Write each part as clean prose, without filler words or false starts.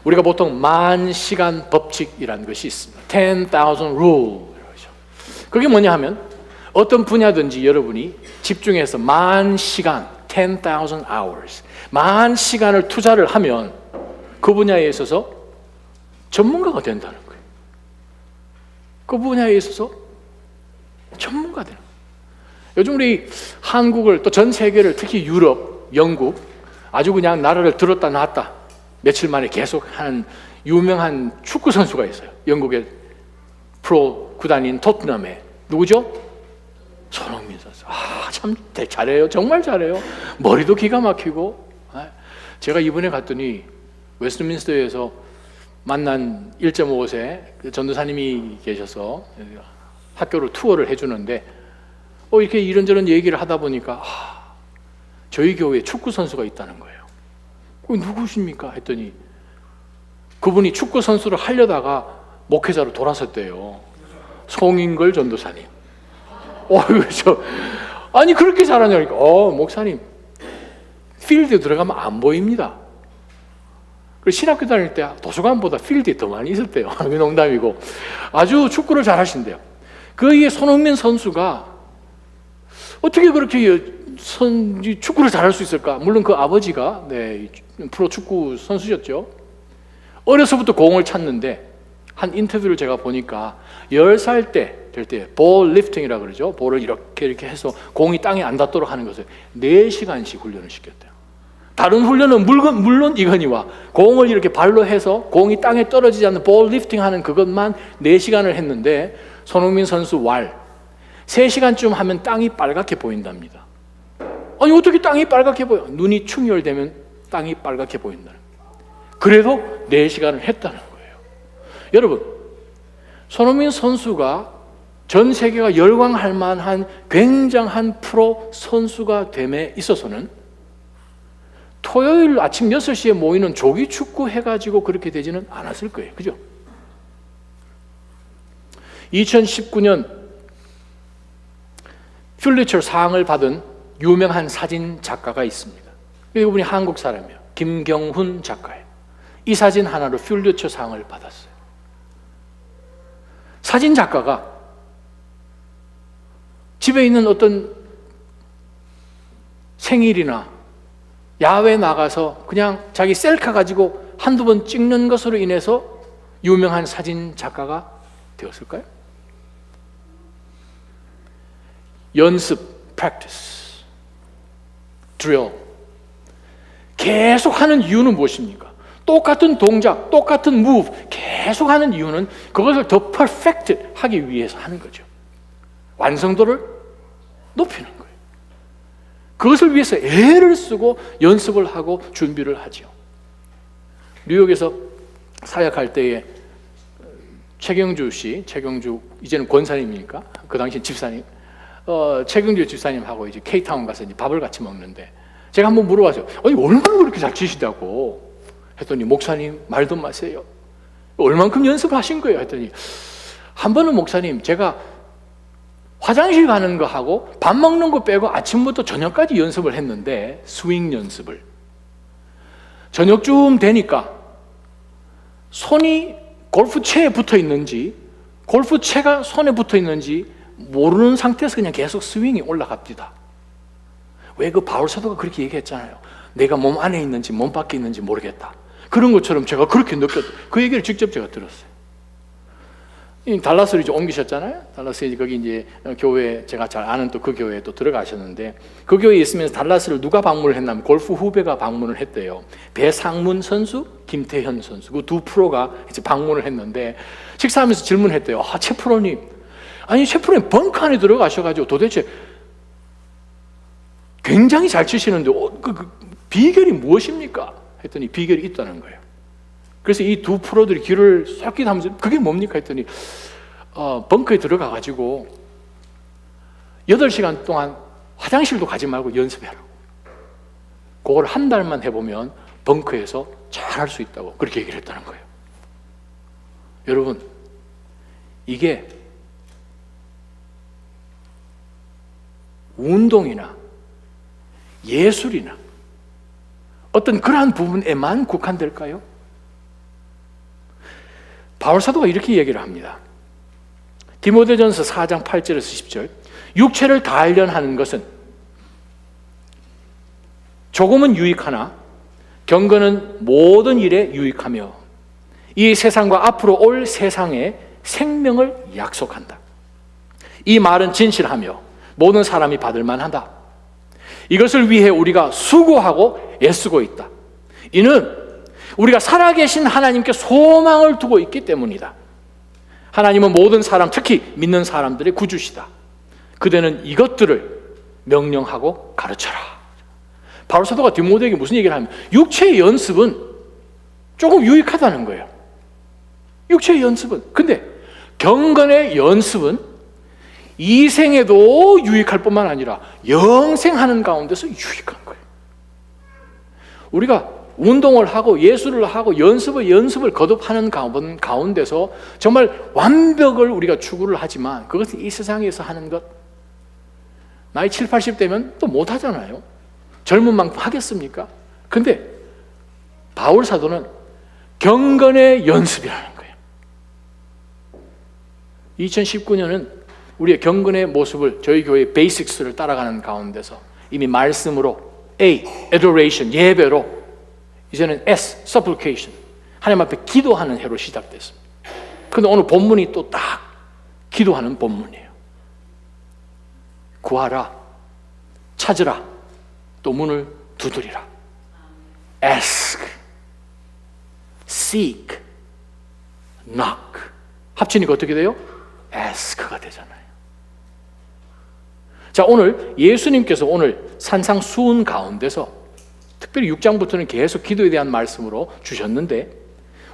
우리가 보통 10,000시간 법칙이라는 것이 있습니다. 10,000 rule. 그게 뭐냐 하면 어떤 분야든지 여러분이 집중해서 10,000시간, 10,000 hours, 10,000시간을 투자를 하면 그 분야에 있어서 전문가가 된다는 거예요. 그 분야에 있어서 전문가가 되는 거예요. 요즘 우리 한국을 또 전 세계를 특히 유럽, 영국 아주 그냥 나라를 들었다 놨다 며칠 만에 계속 하는 유명한 축구 선수가 있어요. 영국의 프로 구단인 토트넘에 누구죠? 손흥민 선수. 참 잘해요. 정말 잘해요. 머리도 기가 막히고. 제가 이번에 갔더니 웨스트민스터에서 만난 1.5세 전도사님이 계셔서 학교를 투어를 해주는데 이렇게 이런저런 얘기를 하다 보니까 저희 교회에 축구 선수가 있다는 거예요. 누구십니까? 했더니 그분이 축구 선수를 하려다가 목회자로 돌아섰대요. 송인걸 전도사님. 아니 그렇게 잘하냐니까. 목사님 필드에 들어가면 안 보입니다. 신학교 다닐 때 도서관보다 필드에 더 많이 있었대요. 농담이고 아주 축구를 잘 하신대요. 그 손흥민 선수가 어떻게 그렇게 축구를 잘할 수 있을까? 물론 그 아버지가 프로 축구 선수셨죠. 어려서부터 공을 찾는데 한 인터뷰를 제가 보니까 10살 때 될 때 볼 리프팅이라고 그러죠. 볼을 이렇게 해서 공이 땅에 안 닿도록 하는 것을 4시간씩 훈련을 시켰대요. 다른 훈련은 물론 이거니와 공을 이렇게 발로 해서 공이 땅에 떨어지지 않는 볼 리프팅 하는 그것만 4시간을 했는데 손흥민 선수 3시간쯤 하면 땅이 빨갛게 보인답니다. 아니 어떻게 땅이 빨갛게 보여? 눈이 충혈되면 땅이 빨갛게 보인다는 거예요. 그래도 4시간을 했다는 거예요. 여러분, 손흥민 선수가 전 세계가 열광할 만한 굉장한 프로 선수가 됨에 있어서는 토요일 아침 6시에 모이는 조기 축구 해가지고 그렇게 되지는 않았을 거예요. 그죠? 2019년 퓰리처 상을 받은 유명한 사진 작가가 있습니다. 이분이 한국 사람이에요. 김경훈 작가예요. 이 사진 하나로 퓰리처 상을 받았어요. 사진 작가가 집에 있는 어떤 생일이나 야외 나가서 그냥 자기 셀카 가지고 한두 번 찍는 것으로 인해서 유명한 사진 작가가 되었을까요? 연습, practice, drill. 계속 하는 이유는 무엇입니까? 똑같은 동작, 똑같은 move 계속 하는 이유는 그것을 더 perfect 하기 위해서 하는 거죠. 완성도를 높이는 거예요. 그것을 위해서 애를 쓰고 연습을 하고 준비를 하죠. 뉴욕에서 사역할 때에 최경주 이제는 권사님이니까 그 당시 집사님, 최경주 집사님하고 이제 K타운 가서 이제 밥을 같이 먹는데 제가 한번 물어봤어요. 아니 얼마나 그렇게 잘 치시다고 했더니 목사님 말도 마세요. 얼만큼 연습을 하신 거예요? 했더니 한 번은 목사님 제가 화장실 가는 거 하고 밥 먹는 거 빼고 아침부터 저녁까지 연습을 했는데 스윙 연습을 저녁쯤 되니까 손이 골프채에 붙어 있는지 골프채가 손에 붙어 있는지 모르는 상태에서 그냥 계속 스윙이 올라갑니다. 왜 그 바울 사도가 그렇게 얘기했잖아요. 내가 몸 안에 있는지 몸 밖에 있는지 모르겠다. 그런 것처럼 제가 그렇게 느꼈어요. 그 얘기를 직접 제가 들었어요. 달라스로 이제 옮기셨잖아요. 달라스에 거기 이제 교회 제가 잘 아는 또 그 교회에 또 들어가셨는데 그 교회에 있으면서 달라스를 누가 방문을 했냐면 골프 후배가 방문을 했대요. 배상문 선수, 김태현 선수 그 두 프로가 이제 방문을 했는데 식사하면서 질문했대요. 최 프로님, 아니 최 프로님 벙커 안에 들어가셔가지고 도대체 굉장히 잘 치시는데 그 비결이 무엇입니까? 했더니 비결이 있다는 거예요. 그래서 이 두 프로들이 귀를 쏙깃 하면서 그게 뭡니까? 했더니 벙커에 들어가가지고 8시간 동안 화장실도 가지 말고 연습해라고. 그걸 한 달만 해보면 벙커에서 잘할 수 있다고 그렇게 얘기를 했다는 거예요. 여러분, 이게 운동이나 예술이나 어떤 그러한 부분에만 국한될까요? 바울사도가 이렇게 얘기를 합니다. 디모데전서 4장 8절에서 10절. 육체를 단련하는 것은 조금은 유익하나 경건은 모든 일에 유익하며 이 세상과 앞으로 올 세상에 생명을 약속한다. 이 말은 진실하며 모든 사람이 받을 만하다. 이것을 위해 우리가 수고하고 애쓰고 있다. 이는 우리가 살아계신 하나님께 소망을 두고 있기 때문이다. 하나님은 모든 사람, 특히 믿는 사람들의 구주시다. 그대는 이것들을 명령하고 가르쳐라. 바울 사도가 디모데에게 무슨 얘기를 하냐면 육체의 연습은 조금 유익하다는 거예요. 육체의 연습은. 근데 경건의 연습은 이 생에도 유익할 뿐만 아니라 영생하는 가운데서 유익한 거예요. 우리가 운동을 하고 예술을 하고 연습을 거듭하는 가운데서 정말 완벽을 우리가 추구를 하지만 그것은 이 세상에서 하는 것, 나이 7, 80대면 또 못하잖아요. 젊은 만큼 하겠습니까? 근데 바울 사도는 경건의 연습이라는 거예요. 2019년은 우리의 경건의 모습을 저희 교회의 베이식스를 따라가는 가운데서 이미 말씀으로 A, adoration, 예배로, 이제는 S, supplication, 하나님 앞에 기도하는 해로 시작됐습니다. 그런데 오늘 본문이 또 딱 기도하는 본문이에요. 구하라, 찾으라, 또 문을 두드리라. Ask, seek, knock. 합치니까 어떻게 돼요? ask가 되잖아요. 자, 오늘 예수님께서 오늘 산상수훈 가운데서 특별히 6장부터는 계속 기도에 대한 말씀으로 주셨는데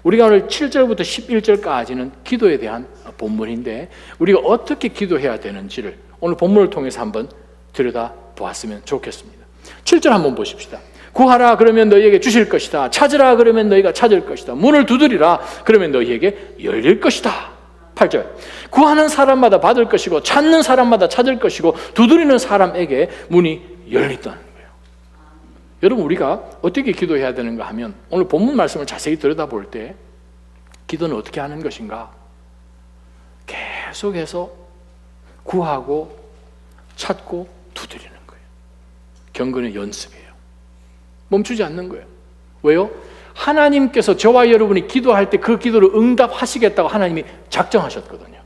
우리가 오늘 7절부터 11절까지는 기도에 대한 본문인데 우리가 어떻게 기도해야 되는지를 오늘 본문을 통해서 한번 들여다보았으면 좋겠습니다. 7절 한번 보십시다. 구하라 그러면 너희에게 주실 것이다. 찾으라 그러면 너희가 찾을 것이다. 문을 두드리라 그러면 너희에게 열릴 것이다. 8절. 구하는 사람마다 받을 것이고 찾는 사람마다 찾을 것이고 두드리는 사람에게 문이 열린다는 거예요. 여러분, 우리가 어떻게 기도해야 되는가 하면 오늘 본문 말씀을 자세히 들여다볼 때 기도는 어떻게 하는 것인가? 계속해서 구하고 찾고 두드리는 거예요. 경건의 연습이에요. 멈추지 않는 거예요. 왜요? 하나님께서 저와 여러분이 기도할 때 그 기도를 응답하시겠다고 하나님이 작정하셨거든요.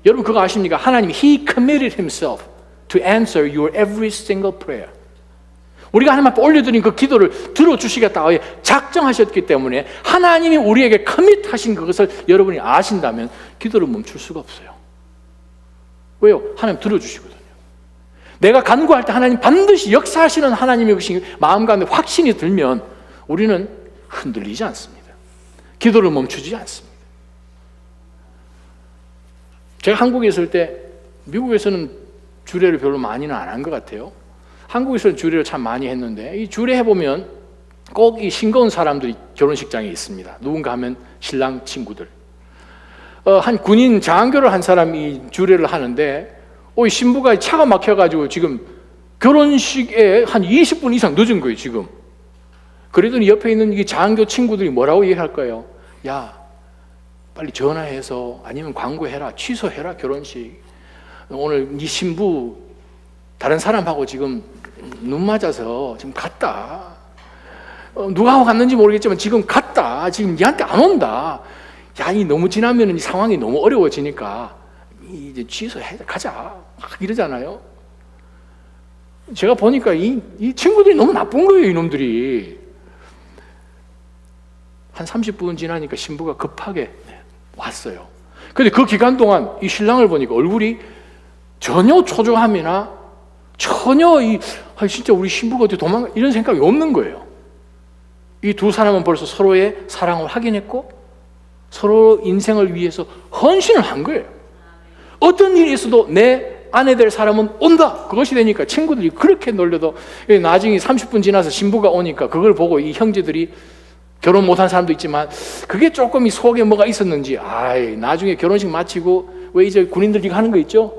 여러분 그거 아십니까? 하나님이 He committed Himself to answer your every single prayer. 우리가 하나님 앞에 올려드린 그 기도를 들어주시겠다고 작정하셨기 때문에 하나님이 우리에게 커밋하신 그것을 여러분이 아신다면 기도를 멈출 수가 없어요. 왜요? 하나님 들어주시거든요. 내가 간구할 때 하나님 반드시 역사하시는 하나님의 것이 마음 가운데 확신이 들면 우리는 흔들리지 않습니다. 기도를 멈추지 않습니다. 제가 한국에 있을 때 미국에서는 주례를 별로 많이는 안 한 것 같아요. 한국에서는 주례를 참 많이 했는데 이 주례 해보면 꼭 이 싱거운 사람들이 결혼식장에 있습니다. 누군가 하면 신랑 친구들. 한 군인 장교를 한 사람이 주례를 하는데 이 신부가 차가 막혀가지고 지금 결혼식에 한 20분 이상 늦은 거예요 지금. 그러더니 옆에 있는 이 장교 친구들이 뭐라고 얘기할 거예요? 야, 빨리 전화해서 아니면 광고해라, 취소해라 결혼식. 오늘 네 신부 다른 사람하고 지금 눈 맞아서 지금 갔다. 누가 하고 갔는지 모르겠지만 지금 갔다. 지금 니한테 안 온다. 야, 이 너무 지나면 이 상황이 너무 어려워지니까 이제 취소해 가자. 막 이러잖아요. 제가 보니까 이 친구들이 너무 나쁜 거예요, 이놈들이. 한 30분 지나니까 신부가 급하게 왔어요. 근데 그 기간 동안 이 신랑을 보니까 얼굴이 전혀 초조함이나 전혀 진짜 우리 신부가 어디 도망가 이런 생각이 없는 거예요. 이 두 사람은 벌써 서로의 사랑을 확인했고 서로 인생을 위해서 헌신을 한 거예요. 어떤 일이 있어도 내 아내 될 사람은 온다. 그것이 되니까 친구들이 그렇게 놀려도 나중에 30분 지나서 신부가 오니까 그걸 보고 이 형제들이 결혼 못한 사람도 있지만 그게 조금 이 속에 뭐가 있었는지 나중에 결혼식 마치고 왜 이제 군인들이 하는 거 있죠?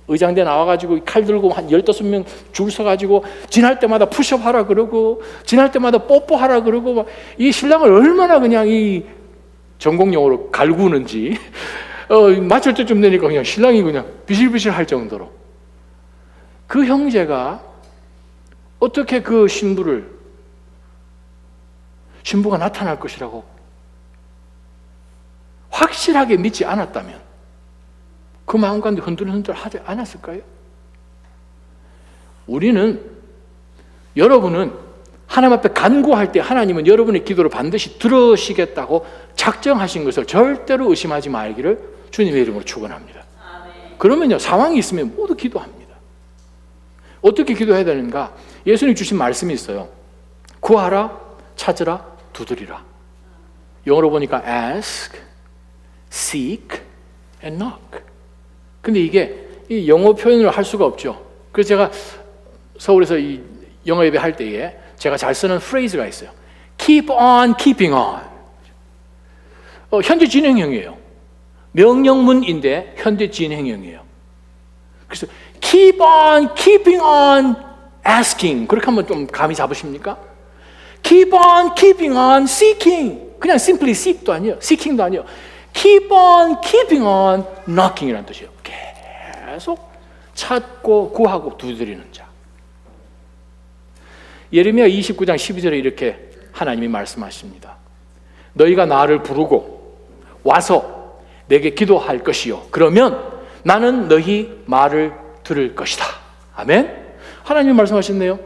의장대 나와가지고 칼 들고 한 15명 줄 서가지고 지날 때마다 푸시업 하라 그러고 지날 때마다 뽀뽀하라 그러고 이 신랑을 얼마나 그냥 전공 용어로 갈구는지 맞출 때쯤 되니까 그냥 신랑이 그냥 비실비실 할 정도로 그 형제가 어떻게 그 신부가 나타날 것이라고 확실하게 믿지 않았다면 그 마음 가운데 흔들흔들 하지 않았을까요? 여러분은 하나님 앞에 간구할 때 하나님은 여러분의 기도를 반드시 들으시겠다고 작정하신 것을 절대로 의심하지 말기를 주님의 이름으로 축원합니다. 그러면요, 상황이 있으면 모두 기도합니다. 어떻게 기도해야 되는가? 예수님 주신 말씀이 있어요. 구하라, 찾으라, 두드리라. 영어로 보니까 ask, seek, and knock. 근데 이게 이 영어 표현을 할 수가 없죠. 그래서 제가 서울에서 이 영어 예배 할 때에 제가 잘 쓰는 프레이즈가 있어요. Keep on keeping on. 현재 진행형이에요. 명령문인데 현재 진행형이에요. 그래서 Keep on keeping on asking. 그렇게 한번 좀 감이 잡으십니까? Keep on keeping on seeking. 그냥 simply seek도 아니에요. seeking도 아니에요. Keep on keeping on knocking이라는 뜻이에요. 계속 찾고 구하고 두드리는 자. 예레미야 29장 12절에 이렇게 하나님이 말씀하십니다. 너희가 나를 부르고 와서 내게 기도할 것이요. 그러면 나는 너희 말을 들을 것이다. 아멘. 하나님이 말씀하셨네요.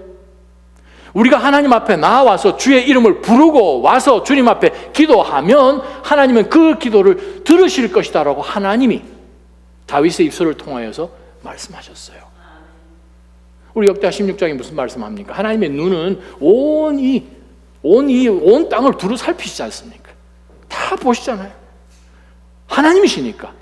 우리가 하나님 앞에 나와서 주의 이름을 부르고 와서 주님 앞에 기도하면 하나님은 그 기도를 들으실 것이다 라고 하나님이 다윗의 입술을 통하여서 말씀하셨어요. 우리 역대하 16장에 무슨 말씀합니까? 하나님의 눈은 온 땅을 두루 살피시지 않습니까? 다 보시잖아요. 하나님이시니까.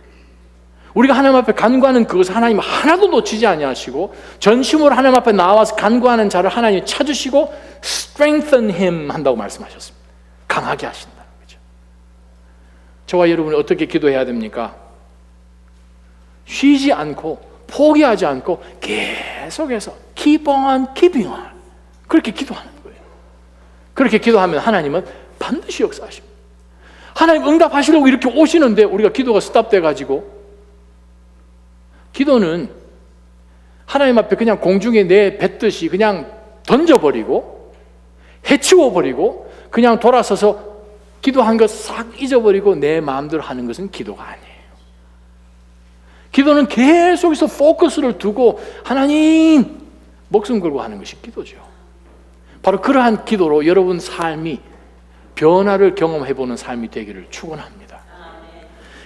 우리가 하나님 앞에 간구하는 그것을 하나님 하나도 놓치지 아니하시고 전심으로 하나님 앞에 나와서 간구하는 자를 하나님이 찾으시고 strengthen him 한다고 말씀하셨습니다. 강하게 하신다는 거죠. 저와 여러분이 어떻게 기도해야 됩니까? 쉬지 않고 포기하지 않고 계속해서 keep on keeping on 그렇게 기도하는 거예요. 그렇게 기도하면 하나님은 반드시 역사하십니다. 하나님 응답하시려고 이렇게 오시는데 우리가 기도가 스탑돼가지고 기도는 하나님 앞에 그냥 공중에 내뱉듯이 그냥 던져버리고 해치워버리고 그냥 돌아서서 기도한 것 싹 잊어버리고 내 마음대로 하는 것은 기도가 아니에요. 기도는 계속해서 포커스를 두고 하나님 목숨 걸고 하는 것이 기도죠. 바로 그러한 기도로 여러분 삶이 변화를 경험해보는 삶이 되기를 축원합니다.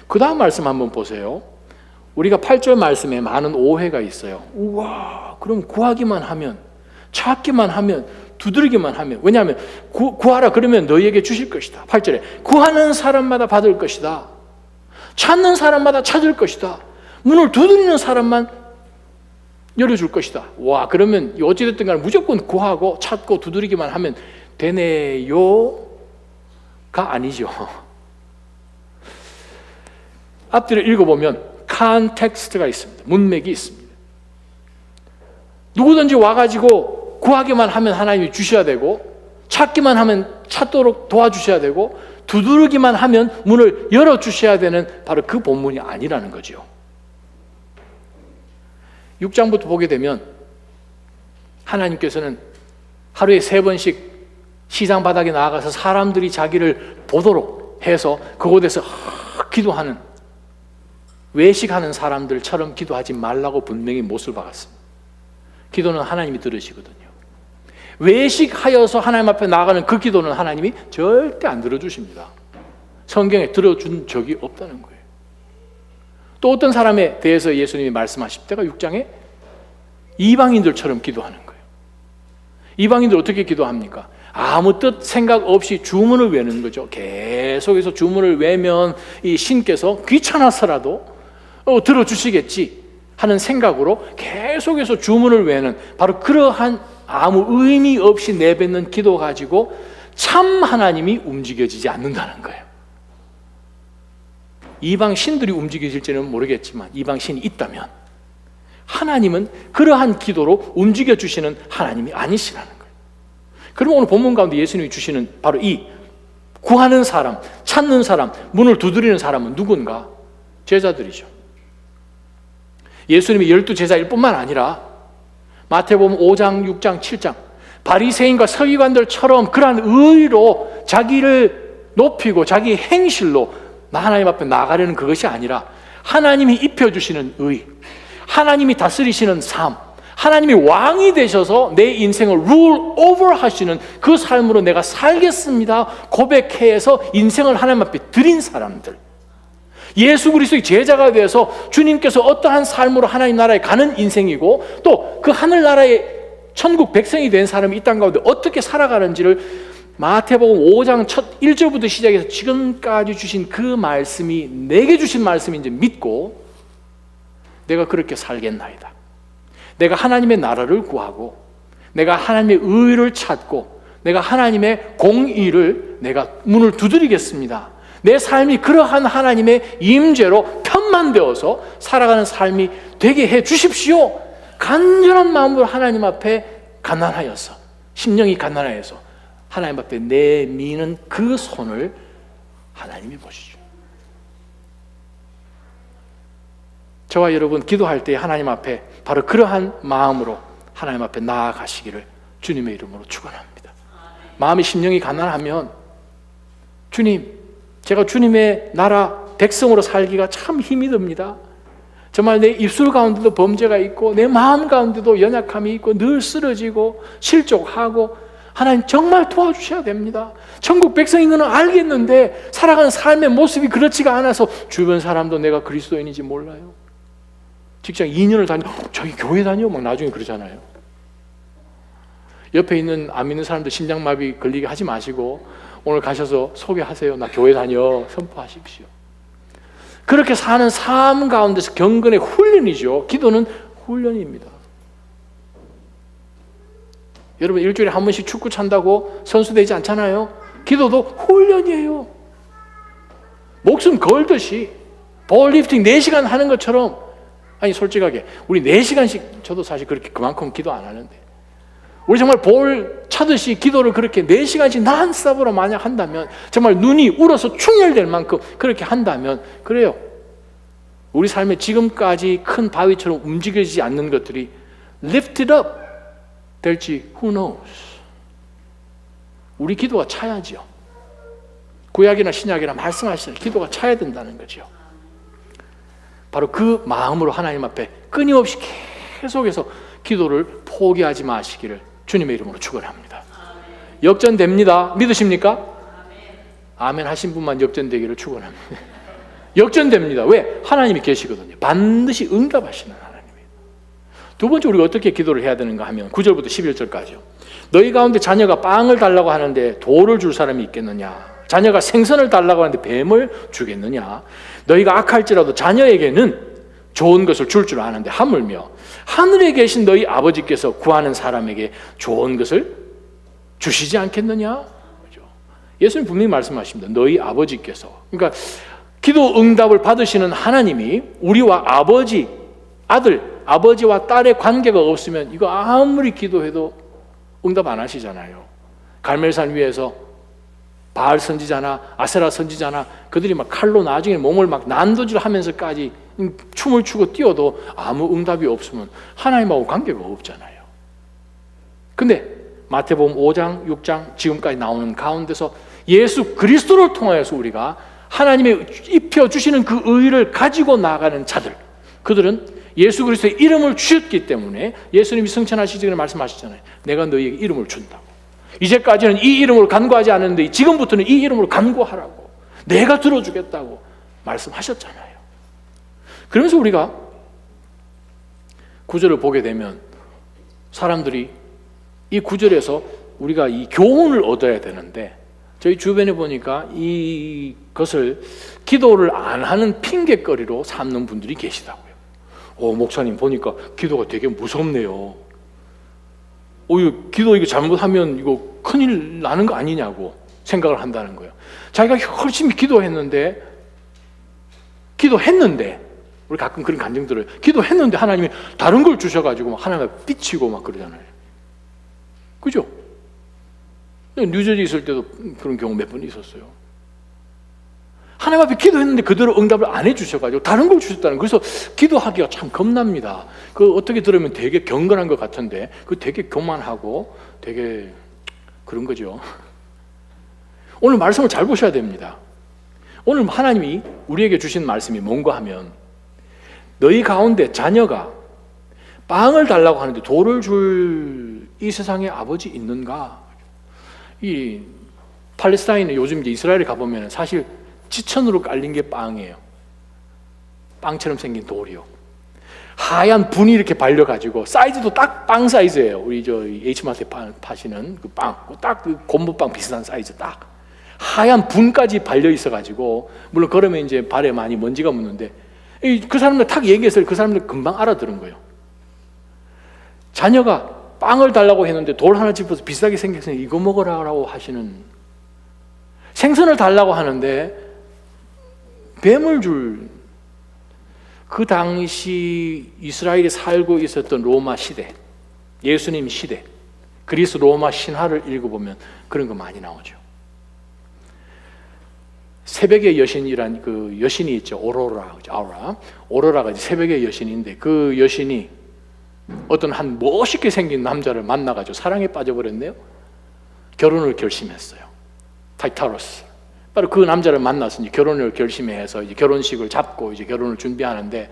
그 다음 말씀 한번 보세요. 우리가 8절 말씀에 많은 오해가 있어요. 우와, 그럼 구하기만 하면, 찾기만 하면, 두드리기만 하면. 왜냐하면 구하라 그러면 너희에게 주실 것이다. 8절에 구하는 사람마다 받을 것이다. 찾는 사람마다 찾을 것이다. 문을 두드리는 사람만 열어줄 것이다. 와, 그러면 어찌됐든 간에 무조건 구하고 찾고 두드리기만 하면 되네요가 아니죠. 앞뒤를 읽어보면 컨텍스트가 있습니다. 문맥이 있습니다. 누구든지 와가지고 구하기만 하면 하나님이 주셔야 되고 찾기만 하면 찾도록 도와주셔야 되고 두드리기만 하면 문을 열어주셔야 되는 바로 그 본문이 아니라는 거죠. 6장부터 보게 되면 하나님께서는 하루에 3번씩 시장 바닥에 나아가서 사람들이 자기를 보도록 해서 그곳에서 기도하는 외식하는 사람들처럼 기도하지 말라고 분명히 못을 박았습니다. 기도는 하나님이 들으시거든요. 외식하여서 하나님 앞에 나아가는 그 기도는 하나님이 절대 안 들어주십니다. 성경에 들어준 적이 없다는 거예요. 또 어떤 사람에 대해서 예수님이 말씀하실 때가 6장에 이방인들처럼 기도하는 거예요. 이방인들 어떻게 기도합니까? 아무 뜻 생각 없이 주문을 외는 거죠. 계속해서 주문을 외면 이 신께서 귀찮아서라도 들어주시겠지 하는 생각으로 계속해서 주문을 외는 바로 그러한 아무 의미 없이 내뱉는 기도 가지고 참 하나님이 움직여지지 않는다는 거예요. 이방 신들이 움직여질지는 모르겠지만 이방 신이 있다면 하나님은 그러한 기도로 움직여주시는 하나님이 아니시라는 거예요. 그럼 오늘 본문 가운데 예수님이 주시는 바로 이 구하는 사람, 찾는 사람, 문을 두드리는 사람은 누군가? 제자들이죠. 예수님이 12제자일 뿐만 아니라 마태복음 5장, 6장, 7장 바리새인과 서기관들처럼 그러한 의로 자기를 높이고 자기 행실로 하나님 앞에 나가려는 그것이 아니라 하나님이 입혀주시는 의, 하나님이 다스리시는 삶, 하나님이 왕이 되셔서 내 인생을 rule over 하시는 그 삶으로 내가 살겠습니다 고백해서 인생을 하나님 앞에 드린 사람들, 예수 그리스도의 제자가 되어서 주님께서 어떠한 삶으로 하나님 나라에 가는 인생이고 또 그 하늘나라의 천국 백성이 된 사람이 이 땅 가운데 어떻게 살아가는지를 마태복음 5장 첫 1절부터 시작해서 지금까지 주신 그 말씀이 내게 주신 말씀인지 믿고 내가 그렇게 살겠나이다. 내가 하나님의 나라를 구하고 내가 하나님의 의를 찾고 내가 하나님의 공의를 내가 문을 두드리겠습니다. 내 삶이 그러한 하나님의 임재로 편만되어서 살아가는 삶이 되게 해 주십시오. 간절한 마음으로 하나님 앞에 간난하여서, 심령이 간난하여서 하나님 앞에 내미는 그 손을 하나님이 보시죠. 저와 여러분 기도할 때 하나님 앞에 바로 그러한 마음으로 하나님 앞에 나아가시기를 주님의 이름으로 축원합니다. 마음이 심령이 가난하면 주님, 제가 주님의 나라 백성으로 살기가 참 힘이 듭니다. 정말 내 입술 가운데도 범죄가 있고 내 마음 가운데도 연약함이 있고 늘 쓰러지고 실족하고 하나님 정말 도와주셔야 됩니다. 천국 백성인 것은 알겠는데 살아가는 삶의 모습이 그렇지가 않아서 주변 사람도 내가 그리스도인인지 몰라요. 직장 2년을 다녀, 저기 교회 다녀? 막 나중에 그러잖아요. 옆에 있는 안 믿는 사람들 심장마비 걸리게 하지 마시고 오늘 가셔서 소개하세요. 나 교회 다녀. 선포하십시오. 그렇게 사는 삶 가운데서 경건의 훈련이죠. 기도는 훈련입니다. 여러분 일주일에 한 번씩 축구 찬다고 선수되지 않잖아요. 기도도 훈련이에요. 목숨 걸듯이 볼리프팅 4시간 하는 것처럼, 아니 솔직하게 우리 4시간씩, 저도 사실 그렇게 그만큼 기도 안 하는데 우리 정말 볼 차듯이 기도를 그렇게 4시간씩 난스톱으로 만약 한다면, 정말 눈이 울어서 충혈될 만큼 그렇게 한다면, 그래요, 우리 삶에 지금까지 큰 바위처럼 움직이지 않는 것들이 lifted up 될지 who knows. 우리 기도가 차야지요. 구약이나 신약이나 말씀하시는 기도가 차야 된다는 거죠. 바로 그 마음으로 하나님 앞에 끊임없이 계속해서 기도를 포기하지 마시기를 주님의 이름으로 축원합니다. 역전됩니다. 믿으십니까? 아멘 하신 분만 역전되기를 축원합니다. 역전됩니다. 왜? 하나님이 계시거든요. 반드시 응답하시는 하나님이에요. 두 번째 우리가 어떻게 기도를 해야 되는가 하면 9절부터 11절까지요. 너희 가운데 자녀가 빵을 달라고 하는데 돌을 줄 사람이 있겠느냐? 자녀가 생선을 달라고 하는데 뱀을 주겠느냐? 너희가 악할지라도 자녀에게는 좋은 것을 줄 줄 아는데 하물며 하늘에 계신 너희 아버지께서 구하는 사람에게 좋은 것을 주시지 않겠느냐? 그렇죠? 예수님 분명히 말씀하십니다. 너희 아버지께서. 그러니까 기도 응답을 받으시는 하나님이 우리와 아버지, 아들, 아버지와 딸의 관계가 없으면 이거 아무리 기도해도 응답 안 하시잖아요. 갈멜산 위에서 바알 선지자나 아세라 선지자나 그들이 막 칼로 나중에 몸을 막 난도질하면서까지 춤을 추고 뛰어도 아무 응답이 없으면 하나님하고 관계가 없잖아요. 근데 마태복음 5장, 6장 지금까지 나오는 가운데서 예수 그리스도를 통하여서 우리가 하나님의 입혀주시는 그 의를 가지고 나가는 자들, 그들은 예수 그리스도의 이름을 주셨기 때문에 예수님이 승천하시기 전에 말씀하셨잖아요. 내가 너희에게 이름을 준다고. 이제까지는 이 이름으로 간구하지 않았는데 지금부터는 이 이름으로 간구하라고, 내가 들어주겠다고 말씀하셨잖아요. 그러면서 우리가 구절을 보게 되면 사람들이 이 구절에서 우리가 이 교훈을 얻어야 되는데, 저희 주변에 보니까 이것을 기도를 안 하는 핑계거리로 삼는 분들이 계시다고요. 목사님 보니까 기도가 되게 무섭네요. 이거 기도 이거 잘못하면 이거 큰일 나는 거 아니냐고 생각을 한다는 거예요. 자기가 열심히 기도했는데 우리 가끔 그런 감정 들어요. 기도했는데 하나님이 다른 걸 주셔가지고 막 하나님을 삐치고 막 그러잖아요. 그죠? 뉴저지 있을 때도 그런 경우 몇 번 있었어요. 하나님 앞에 기도했는데 그대로 응답을 안 해주셔가지고 다른 걸 주셨다는 거예요. 그래서 기도하기가 참 겁납니다. 그 어떻게 들으면 되게 경건한 것 같은데 그 되게 교만하고 되게 그런 거죠. 오늘 말씀을 잘 보셔야 됩니다. 오늘 하나님이 우리에게 주신 말씀이 뭔가 하면 너희 가운데 자녀가 빵을 달라고 하는데 돌을 줄 이 세상에 아버지 있는가? 이 팔레스타인에 요즘 이제 이스라엘에 가보면 사실 지천으로 깔린 게 빵이에요. 빵처럼 생긴 돌이요. 하얀 분이 이렇게 발려가지고 사이즈도 딱 빵 사이즈예요. 우리 저 H마트에 파시는 그 빵, 딱 그 곰보빵 비슷한 사이즈 딱. 하얀 분까지 발려 있어가지고 물론 그러면 이제 발에 많이 먼지가 묻는데 그 사람들 탁 얘기해서 그 사람들 금방 알아들은 거예요. 자녀가 빵을 달라고 했는데 돌 하나 짚어서 비싸게 생겼으니 이거 먹으라고 하시는, 생선을 달라고 하는데 뱀을 줄, 그 당시 이스라엘에 살고 있었던 로마 시대, 예수님 시대, 그리스 로마 신화를 읽어보면 그런 거 많이 나오죠. 새벽의 여신이란 그 여신이 있죠. 오로라가 새벽의 여신인데 그 여신이 어떤 한 멋있게 생긴 남자를 만나가지고 사랑에 빠져버렸네요. 결혼을 결심했어요. 타이타로스. 바로 그 남자를 만나서 이제 결혼을 결심해서 이제 결혼식을 잡고 이제 결혼을 준비하는데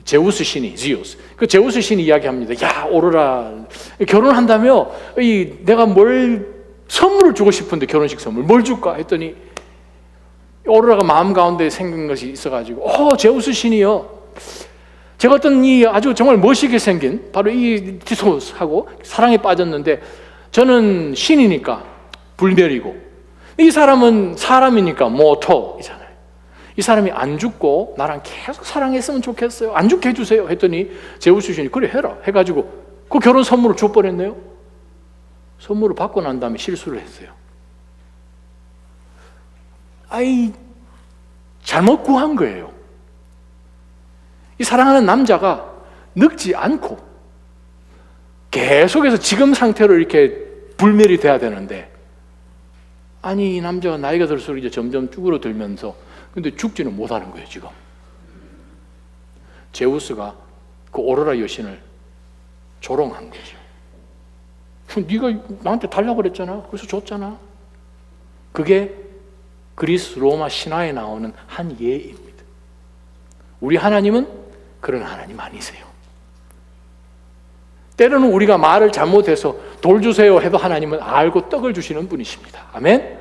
제우스 신이, 그 제우스 신이 이야기합니다. 야, 오로라, 결혼한다며 내가 뭘 선물을 주고 싶은데 결혼식 선물 뭘 줄까 했더니 오로라가 마음 가운데 생긴 것이 있어가지고 제우스 신이요, 제가 어떤 이 아주 정말 멋있게 생긴 바로 이 디소스하고 사랑에 빠졌는데 저는 신이니까 불멸이고 이 사람은 사람이니까 모토이잖아요. 이 사람이 안 죽고 나랑 계속 사랑했으면 좋겠어요. 안 죽게 해주세요 했더니 제우스 신이 그래 해라 해가지고 그 결혼 선물을 줘버렸네요. 선물을 받고 난 다음에 실수를 했어요. 잘못 구한 거예요. 이 사랑하는 남자가 늙지 않고 계속해서 지금 상태로 이렇게 불멸이 돼야 되는데, 이 남자가 나이가 들수록 이제 점점 쭈그러들면서 근데 죽지는 못하는 거예요. 지금 제우스가 그 오로라 여신을 조롱한 거죠. 네가 나한테 달라고 그랬잖아. 그래서 줬잖아. 그게 그리스 로마 신화에 나오는 한 예입니다. 우리 하나님은 그런 하나님 아니세요. 때로는 우리가 말을 잘못해서 돌 주세요 해도 하나님은 알고 떡을 주시는 분이십니다. 아멘?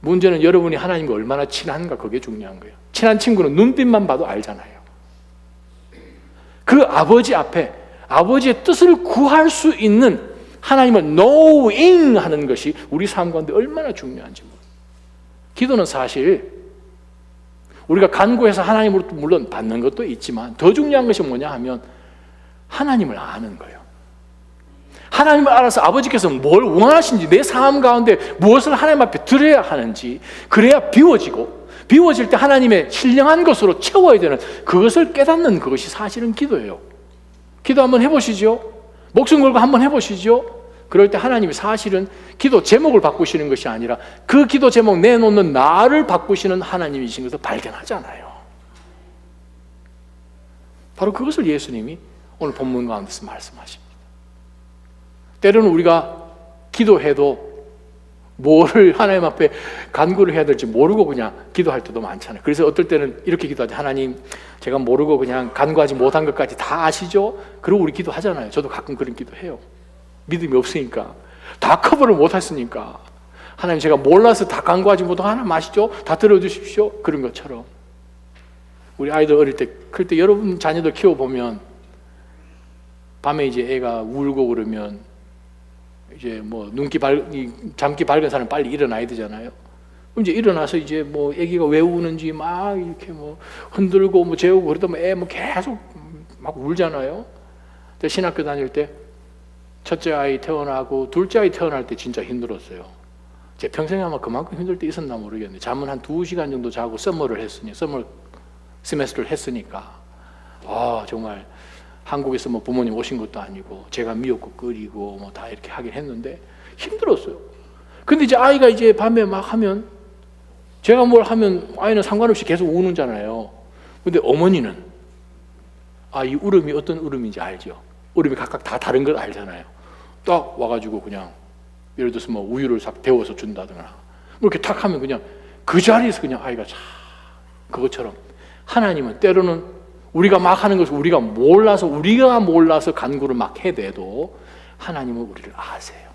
문제는 여러분이 하나님과 얼마나 친한가, 그게 중요한 거예요. 친한 친구는 눈빛만 봐도 알잖아요. 그 아버지 앞에 아버지의 뜻을 구할 수 있는 하나님을 knowing 하는 것이 우리 삶 가운데 얼마나 중요한지 모릅니다. 기도는 사실 우리가 간구해서 하나님으로부터 물론 받는 것도 있지만 더 중요한 것이 뭐냐 하면 하나님을 아는 거예요. 하나님을 알아서 아버지께서 뭘 원하시는지, 내 삶 가운데 무엇을 하나님 앞에 드려야 하는지, 그래야 비워질 때 하나님의 신령한 것으로 채워야 되는 그것을 깨닫는 그것이 사실은 기도예요. 기도 한번 해보시죠. 목숨 걸고 한번 해보시죠. 그럴 때 하나님이 사실은 기도 제목을 바꾸시는 것이 아니라 그 기도 제목 내놓는 나를 바꾸시는 하나님이신 것을 발견하잖아요. 바로 그것을 예수님이 오늘 본문 가운데서 말씀하십니다. 때로는 우리가 기도해도 뭐를 하나님 앞에 간구를 해야 될지 모르고 그냥 기도할 때도 많잖아요. 그래서 어떨 때는 이렇게 기도하죠. 하나님, 제가 모르고 그냥 간구하지 못한 것까지 다 아시죠? 그러고 우리 기도하잖아요. 저도 가끔 그런 기도해요. 믿음이 없으니까, 다 커버를 못했으니까. 하나님, 제가 몰라서 다 간구하지 못하고 하나님 아시죠? 다 들어주십시오. 그런 것처럼 우리 아이들 어릴 때, 클 때 여러분 자녀들 키워보면 밤에 이제 애가 울고 그러면 이제 뭐 잠기 밝은 사람 빨리 일어나야 되잖아요. 이제 일어나서 이제 뭐 애기가 왜 우는지 막 이렇게 뭐 흔들고 뭐 재우고 그러다 애 뭐 계속 막 울잖아요. 신학교 다닐 때 첫째 아이 태어나고 둘째 아이 태어날 때 진짜 힘들었어요. 제 평생에 아마 그만큼 힘들 때 있었나 모르겠는데 잠은 한 2시간 정도 자고 서머 세메스터를 했으니까 정말 한국에서 뭐 부모님 오신 것도 아니고 제가 미역국 끓이고 뭐 다 이렇게 하긴 했는데 힘들었어요. 근데 이제 아이가 이제 밤에 막 하면, 제가 뭘 하면 아이는 상관없이 계속 우는잖아요. 근데 어머니는 이 울음이 어떤 울음인지 알죠. 울음이 각각 다 다른 걸 알잖아요. 딱 와가지고 그냥 예를 들어서 뭐 우유를 싹 데워서 준다거나 뭐 이렇게 탁 하면 그냥 그 자리에서 그냥 아이가 자, 그것처럼 하나님은 때로는 우리가 막 하는 것을 우리가 몰라서 간구를 막 해대도 하나님은 우리를 아세요.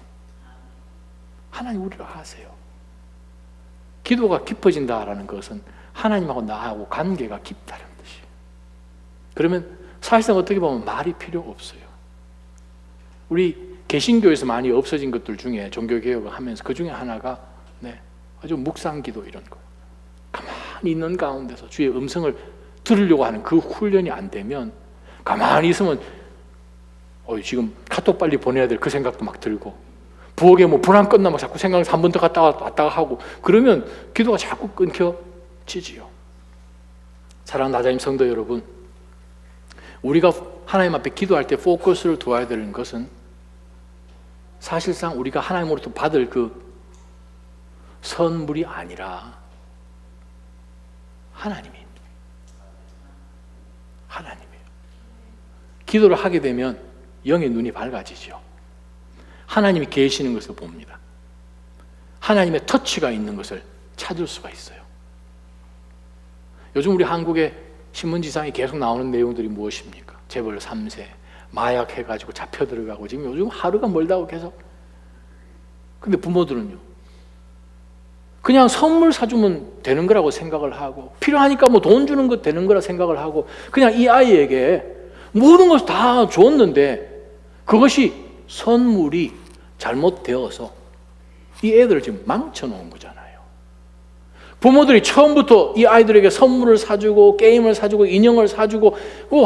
하나님 우리를 아세요. 기도가 깊어진다라는 것은 하나님하고 나하고 관계가 깊다는 뜻이에요. 그러면 사실상 어떻게 보면 말이 필요 없어요. 우리 개신교에서 많이 없어진 것들 중에 종교개혁을 하면서 그 중에 하나가 아주 묵상기도 이런 거. 가만히 있는 가운데서 주의 음성을 들으려고 하는 그 훈련이 안 되면 가만히 있으면 지금 카톡 빨리 보내야 될 그 생각도 막 들고 부엌에 뭐 불안 끝나면 자꾸 생각해서 한 번 더 왔다가 하고 그러면 기도가 자꾸 끊겨지지요. 사랑하는 나자님 성도 여러분, 우리가 하나님 앞에 기도할 때 포커스를 두어야 되는 것은 사실상 우리가 하나님으로부터 받을 그 선물이 아니라 하나님입니다. 하나님이에요. 기도를 하게 되면 영의 눈이 밝아지죠. 하나님이 계시는 것을 봅니다. 하나님의 터치가 있는 것을 찾을 수가 있어요. 요즘 우리 한국의 신문지상에 계속 나오는 내용들이 무엇입니까? 재벌 3세, 마약 해가지고 잡혀 들어가고 지금 요즘 하루가 멀다고 계속. 근데 부모들은요, 그냥 선물 사주면 되는 거라고 생각을 하고 필요하니까 뭐 돈 주는 것 되는 거라 생각을 하고 그냥 이 아이에게 모든 것을 다 줬는데 그것이 선물이 잘못되어서 이 애들을 지금 망쳐놓은 거잖아요. 부모들이 처음부터 이 아이들에게 선물을 사주고 게임을 사주고 인형을 사주고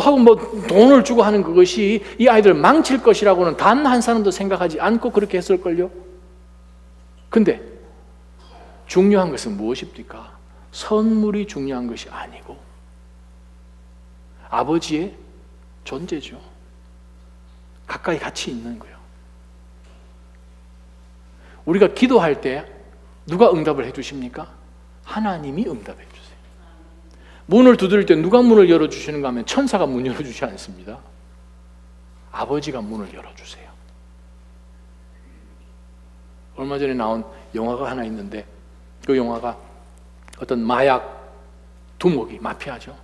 하고 뭐 돈을 주고 하는 그것이 이 아이들을 망칠 것이라고는 단 한 사람도 생각하지 않고 그렇게 했을걸요. 근데 중요한 것은 무엇입니까? 선물이 중요한 것이 아니고 아버지의 존재죠. 가까이 같이 있는 거예요. 우리가 기도할 때 누가 응답을 해주십니까? 하나님이 응답해 주세요. 문을 두드릴 때 누가 문을 열어주시는가 하면 천사가 문 열어주지 않습니다. 아버지가 문을 열어주세요. 얼마 전에 나온 영화가 하나 있는데 그 영화가 어떤 마약 두목이 마피아죠.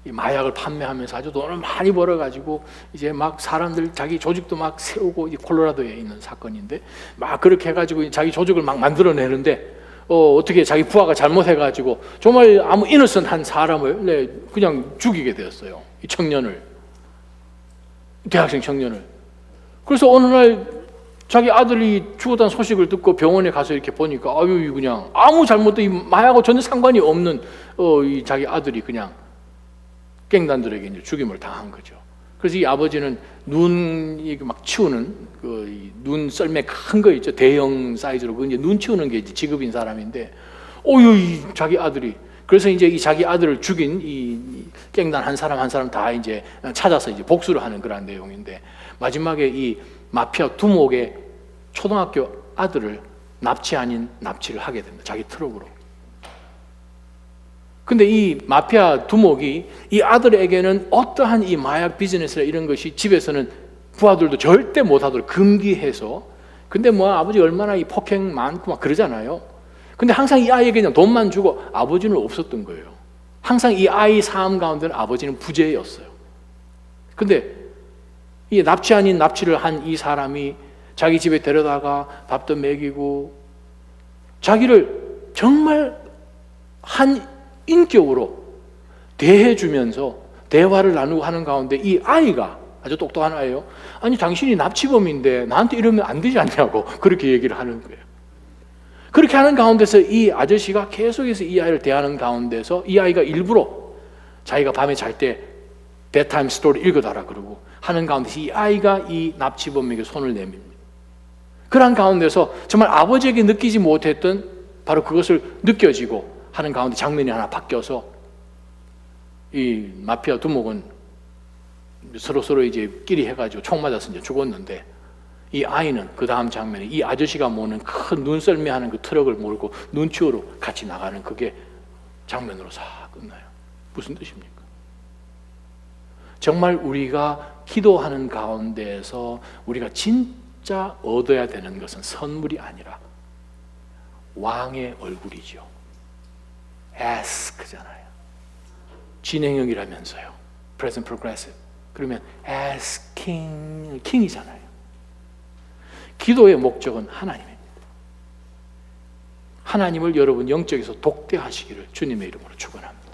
이 마약을 판매하면서 아주 돈을 많이 벌어가지고 이제 막 사람들 자기 조직도 막 세우고 이 콜로라도에 있는 사건인데 막 그렇게 해가지고 자기 조직을 막 만들어내는데 어떻게 자기 부하가 잘못해가지고 정말 아무 이너선한 사람을 그냥 죽이게 되었어요. 이 청년을, 대학생 청년을. 그래서 어느 날 자기 아들이 죽었다는 소식을 듣고 병원에 가서 이렇게 보니까 그냥 아무 잘못도 이 마약하고 전혀 상관이 없는 이 자기 아들이 그냥 갱단들에게 이제 죽임을 당한 거죠. 그래서 이 아버지는 눈 막 치우는 눈 썰매 큰 거 있죠. 대형 사이즈로 그 이제 눈 치우는 게 이제 직업인 사람인데, 이 자기 아들이 그래서 이제 이 자기 아들을 죽인 이 갱단 한 사람 다 이제 찾아서 이제 복수를 하는 그런 내용인데 마지막에 이 마피아 두목의 초등학교 아들을 납치 아닌 납치를 하게 됩니다. 자기 트럭으로. 근데 이 마피아 두목이 이 아들에게는 어떠한 이 마약 비즈니스나 이런 것이 집에서는 부하들도 절대 못하도록 금기해서, 근데 뭐 아버지 얼마나 이 폭행 많고 막 그러잖아요. 근데 항상 이 아이에게 그냥 돈만 주고 아버지는 없었던 거예요. 항상 이 아이 삶 가운데는 아버지는 부재였어요. 근데 이 납치 아닌 납치를 한 이 사람이 자기 집에 데려다가 밥도 먹이고 자기를 정말 한 인격으로 대해주면서 대화를 나누고 하는 가운데 이 아이가 아주 똑똑한 아이예요. 아니 당신이 납치범인데 나한테 이러면 안 되지 않냐고 그렇게 얘기를 하는 거예요. 그렇게 하는 가운데서 이 아저씨가 계속해서 이 아이를 대하는 가운데서 이 아이가 일부러 자기가 밤에 잘 때 bedtime story 읽어달라 그러고 하는 가운데서 이 아이가 이 납치범에게 손을 내밉니다. 그런 가운데서 정말 아버지에게 느끼지 못했던 바로 그것을 느껴지고 하는 가운데 장면이 하나 바뀌어서 이 마피아 두목은 서로 이제 끼리 해가지고 총 맞아서 이제 죽었는데 이 아이는 그 다음 장면에 이 아저씨가 모는 큰 눈썰매하는 그 트럭을 몰고 눈치우러 같이 나가는 그게 장면으로 싹 끝나요. 무슨 뜻입니까? 정말 우리가 기도하는 가운데에서 우리가 진짜 얻어야 되는 것은 선물이 아니라 왕의 얼굴이죠. ask잖아요. 진행형이라면서요. present progressive. 그러면 asking, king이잖아요. 기도의 목적은 하나님입니다. 하나님을 여러분 영적에서 독대하시기를 주님의 이름으로 축원합니다.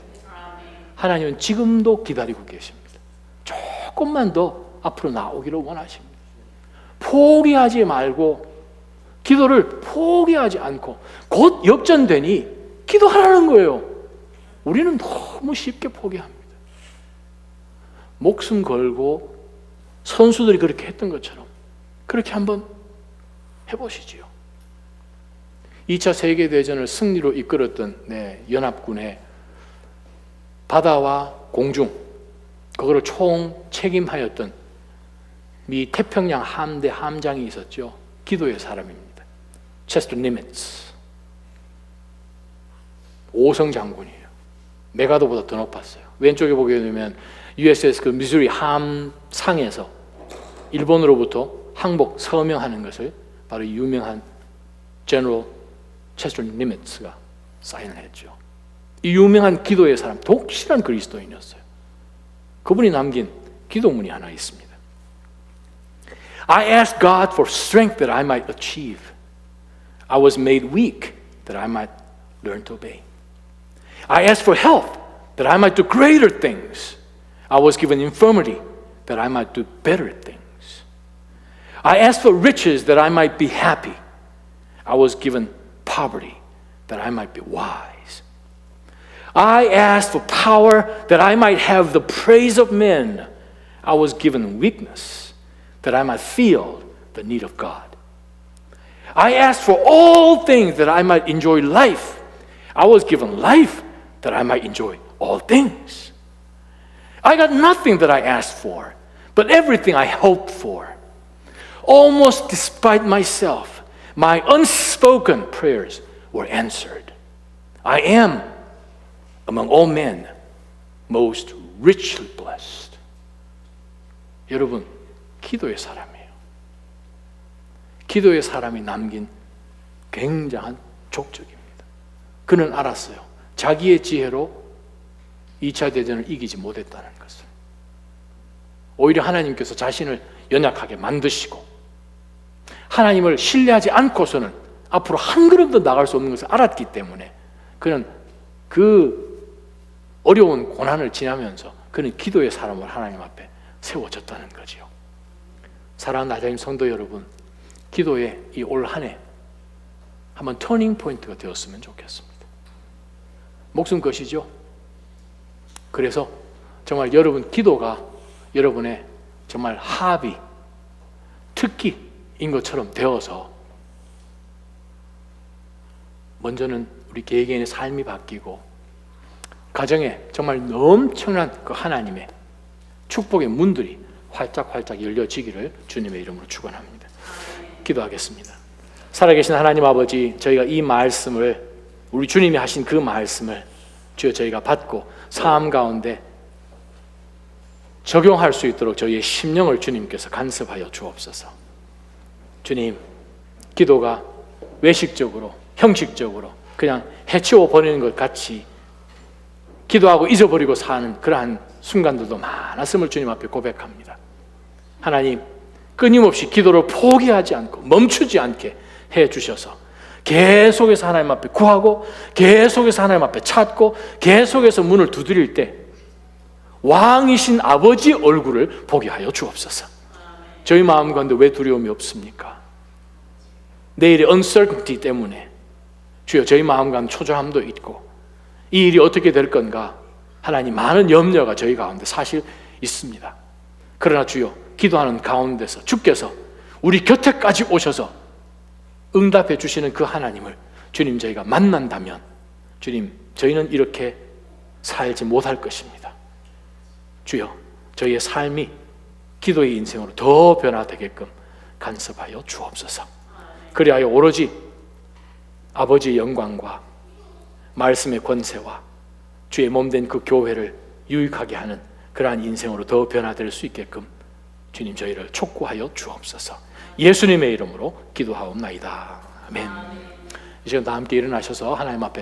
하나님은 지금도 기다리고 계십니다. 조금만 더 앞으로 나오기를 원하십니다. 포기하지 말고 기도를 포기하지 않고 곧 역전되니 기도하라는 거예요. 우리는 너무 쉽게 포기합니다. 목숨 걸고 선수들이 그렇게 했던 것처럼 그렇게 한번 해보시지요. 2차 세계대전을 승리로 이끌었던 연합군의 바다와 공중 그거를 총 책임하였던 미 태평양 함대 함장이 있었죠. 기도의 사람입니다. 체스터 니미츠 5성 장군이에요. 메가도보다 더 높았어요. 왼쪽에 보게 되면 USS 그 미주리 함상에서 일본으로부터 항복 서명하는 것을 바로 유명한 제너럴 체스터 니미츠가 사인을 했죠. 이 유명한 기도의 사람, 독실한 그리스도인이었어요. 그분이 남긴 기도문이 하나 있습니다. I asked God for strength that I might achieve. I was made weak that I might learn to obey. I asked for health that I might do greater things. I was given infirmity that I might do better things. I asked for riches that I might be happy. I was given poverty that I might be wise. I asked for power that I might have the praise of men. I was given weakness that I might feel the need of God. I asked for all things that I might enjoy life. I was given life that I might enjoy all things. I got nothing that I asked for, but everything I hoped for. Almost despite myself, my unspoken prayers were answered. I am, among all men, most richly blessed. 여러분, 기도의 사람이에요. 기도의 사람이 남긴 굉장한 족적입니다. 그는 알았어요. 자기의 지혜로 2차 대전을 이기지 못했다는 것을. 오히려 하나님께서 자신을 연약하게 만드시고 하나님을 신뢰하지 않고서는 앞으로 한 걸음도 나갈 수 없는 것을 알았기 때문에 그는 그 어려운 고난을 지나면서 그는 기도의 사람을 하나님 앞에 세워졌다는 거지요. 사랑하는 나자님 성도 여러분, 기도의 이 올 한 해 한번 터닝 포인트가 되었으면 좋겠습니다. 목숨 것이죠. 그래서 정말 여러분 기도가 여러분의 정말 합의, 특기인 것처럼 되어서 먼저는 우리 개개인의 삶이 바뀌고 가정에 정말 엄청난 그 하나님의 축복의 문들이 활짝활짝 열려지기를 주님의 이름으로 축원합니다. 기도하겠습니다. 살아계신 하나님 아버지, 저희가 이 말씀을 우리 주님이 하신 그 말씀을 주여 저희가 받고 삶 가운데 적용할 수 있도록 저희의 심령을 주님께서 간섭하여 주옵소서. 주님, 기도가 외식적으로 형식적으로 그냥 해치워 버리는 것 같이 기도하고 잊어버리고 사는 그러한 순간들도 많았음을 주님 앞에 고백합니다. 하나님, 끊임없이 기도를 포기하지 않고 멈추지 않게 해주셔서 계속해서 하나님 앞에 구하고 계속해서 하나님 앞에 찾고 계속해서 문을 두드릴 때 왕이신 아버지 얼굴을 보게 하여 주옵소서. 저희 마음 가운데 왜 두려움이 없습니까? 내일의 uncertainty 때문에 주여 저희 마음 가운데 초조함도 있고 이 일이 어떻게 될 건가 하나님 많은 염려가 저희 가운데 사실 있습니다. 그러나 주여 기도하는 가운데서 주께서 우리 곁에까지 오셔서 응답해 주시는 그 하나님을 주님 저희가 만난다면 주님 저희는 이렇게 살지 못할 것입니다. 주여 저희의 삶이 기도의 인생으로 더 변화되게끔 간섭하여 주옵소서. 그리하여 오로지 아버지의 영광과 말씀의 권세와 주의 몸된 그 교회를 유익하게 하는 그러한 인생으로 더 변화될 수 있게끔 주님 저희를 촉구하여 주옵소서. 예수님의 이름으로 기도하옵나이다. 아멘. 이 시간 다 함께 일어나셔서 하나님 앞에